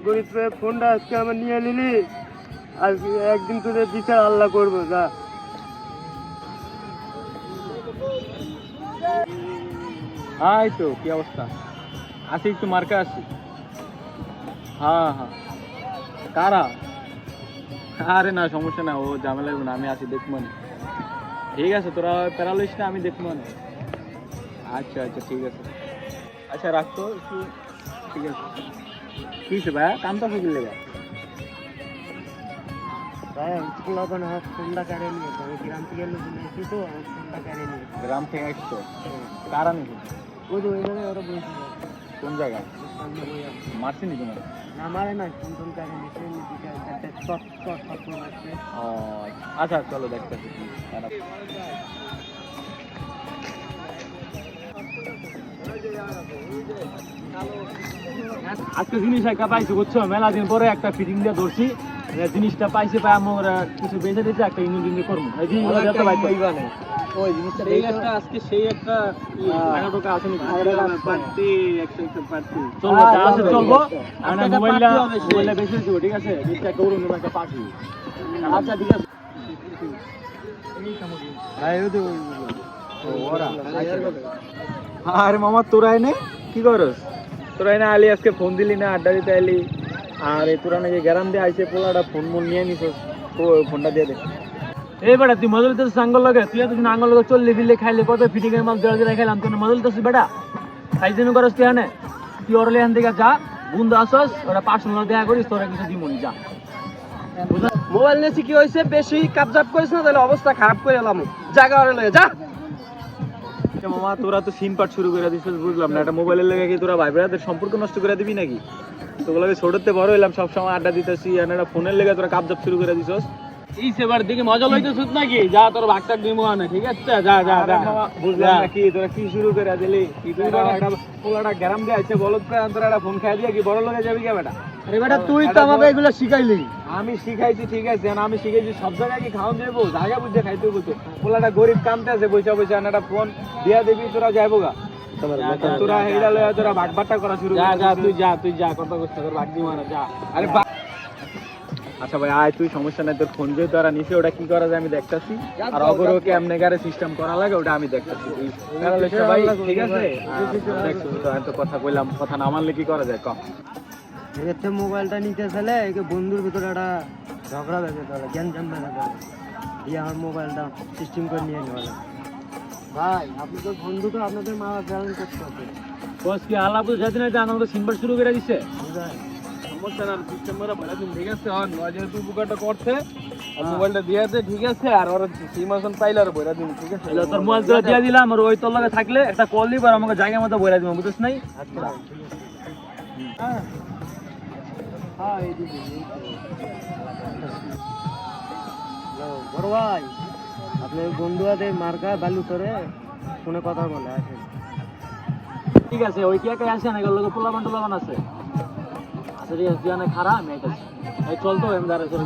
গরিব ফোনটা আজকে আমার নিয়ে নিলি, আজকে একদিন তোদের বিচার আল্লাহ করবো। যা হাই তো কি অবস্থা? আসি একটু মার্কা আসি। হ্যাঁ হ্যাঁ, কারা? আরে না সমস্যা না, ও ঝামেলা লাগবে না, আমি আসি দেখবো না। ঠিক আছে, তোরা প্যারালিস না, আমি দেখবো না। আচ্ছা আচ্ছা ঠিক আছে, আচ্ছা রাখতো একটু। ঠিক আছে, কি হয়েছে ভাইয়া, কামটা ফুকিল লেগা? ভাই পোলাপান আমার ফোনটা কেড়ে নিয়েছে, আমি গ্রাম থেকে এসেছি তো, আমার ফোনটা কেড়ে নিয়েছে। গ্রাম থেকে আসছো? কারা নাকি? ওই তো ওইখানে ওরা বলছিল। কোন জায়গায় সামনে বই আছে। মারছি নি তোমার? না মারে না, ফোন টোন কেড়ে নিয়েছে, চট চট চট করে মারছে। ও আচ্ছা, চলো দেখতেছি। আজকে জিনিস একটা পাইছি বুঝছো, মেলা দিন পরে একটা ফিটিং দিয়ে ধরছি, জিনিসটা পাইছি পাই আমরা কিছু বেঁচে দিতে একটা ইঞ্জিন করবো, এই জিনিসগুলো দেখতে পাই ওই জিনিসটা এই একটা আজকে সেই একটা টাকা আছে নাকি? পার্টি একটা পার্টি চলবো, যা আছে চলবো। আমরা মোবাইলটা বেশি দেবো, ঠিক আছে? জিনিসটা একটা অরুণ একটা পার্টি। আচ্ছা ঠিক আছে। আরে মামা তোরা এনে কি করস? তোরা এনে আলি আজকে ফোন দিলি না, আড্ডা দিতে আলি, আর এই তোরা নাকি গ্যারাম দিয়ে আইসে পোলাটা ফোন মন নিয়ে নিস, ফোনটা দিয়ে দে। এই বেটা তুই মজল তো আঙ্গল লাগে, তুই এতদিন আঙ্গল লাগে চললি বিললি খাইলি, কত ফিটিং এর মাল দেওয়া দিয়ে খাইলাম, তুই মজল তো বেটা খাই জন্য করস তুই আনে। তুই ওরলে এখান থেকে যা, বন্ধু আসস, ওরা পার্সোনাল দেখা করিস, তোরা কিছু দিমনি যা। মোবাইল নিয়েছি কি হয়েছে, বেশি কাপজাপ করিস না, তাহলে অবস্থা খারাপ করে এলাম। জায়গা ওরে লয়ে যা। মামা তোরা তো সিন পাট শুরু করে দিছিস, বুঝলাম না, একটা মোবাইলের লেগে কি তোরা ভাই ব্রাদের সম্পর্ক নষ্ট করে দিবি নাকি? তোগুলোকে ছোটতে বড় হইলাম, সবসময় আড্ডা দিতেছি, আর একটা ফোনের লেগে তোরা কাপজাপ শুরু করে দিছিস। এই সেবার দিকে মজা লইতেছিস নাকি? যা তোর ভাগটাক দিমু আনে, ঠিক আছে? যা যা যা। বুঝলাম না কি তোরা কি শুরু করে দিলি? কি তোরা একটা পোলাটা গ্যারাম দিয়ে আইছে বলদ করে, তোরা একটা ফোন খাই দিয়ে কি বড় লগে যাবি কে বেটা? আরে বেটা তুই তো আমাকে এগুলো শিখাইলি। আমি শিখাইছি ঠিক আছে, আমি শিখাইছি সব জায়গায় কি খাওয়ান দেবো? জায়গা বুঝে খাইতে বলতো, পোলাটা গরিব কামতে আছে, বৈশা বৈশা একটা ফোন দিয়া দিবি, তোরা যাইবো গা। তোরা এইটা লয়া তোরা ভাগ বাট্টা করা শুরু। যা যা তুই যা কত কষ্ট করে ভাগ দিমু আনে, যা। আরে আচ্ছা ভাই আয়, তুই সমস্যা নাই, তোর ফোন যেহেতু তারা নিচে, ওটা কি করা যায় আমি দেখতাছি, আর অগরকে এমনি গারে সিস্টেম করা লাগে ওটা আমি দেখতাছি। ভাই ঠিক আছে, দেখছো তো, আমি তো কথা কইলাম, কথা না মানলে কি করা যায় কম? এতে মোবাইলটা নিতে চলে একে বন্ধুর ভিতরে একটা ঝগড়া বেঁধে চলে, গ্যাঞ্জাম বেঁধে চলে, দিয়ে আমার মোবাইলটা সিস্টেম করে নিয়ে নেওয়া। ভাই আপনি তো বন্ধু, তো আপনাদের মা ব্যালেন্স করতে হবে। বস কি আলাপ যাতে না আমাদের সিনবার শুরু করে দিছে। সমস্যা না, সিস্টেম করে বলে দিন, ঠিক আছে? আর নয় যেহেতু উপকারটা করছে, মোবাইলটা দিয়ে দে, ঠিক আছে? আর ওরা সিমাসন পাইলে আর বইরা দিন, ঠিক আছে? তোর মোবাইলটা দিয়ে দিলাম, আর ওই তোর লগে থাকলে একটা কল দিবা, আর আমাকে জায়গা মতো বইরা দিবা, বুঝছ নাই? আচ্ছা হ্যাঁ হ্যাঁ, এই দিদি বড় ভাই, আপনার বন্ধু আছে মার্কা বালু করে ফোনে কথা বলে আসেন। ঠিক আছে, ওই কি একাই আসে না, এগুলো লোক পোলাবান টোলাবান আছে। আচ্ছা ঠিক আছে, তুই অনেক খারাপ, আমি এটা চল তো, আমি দাঁড়া চলো।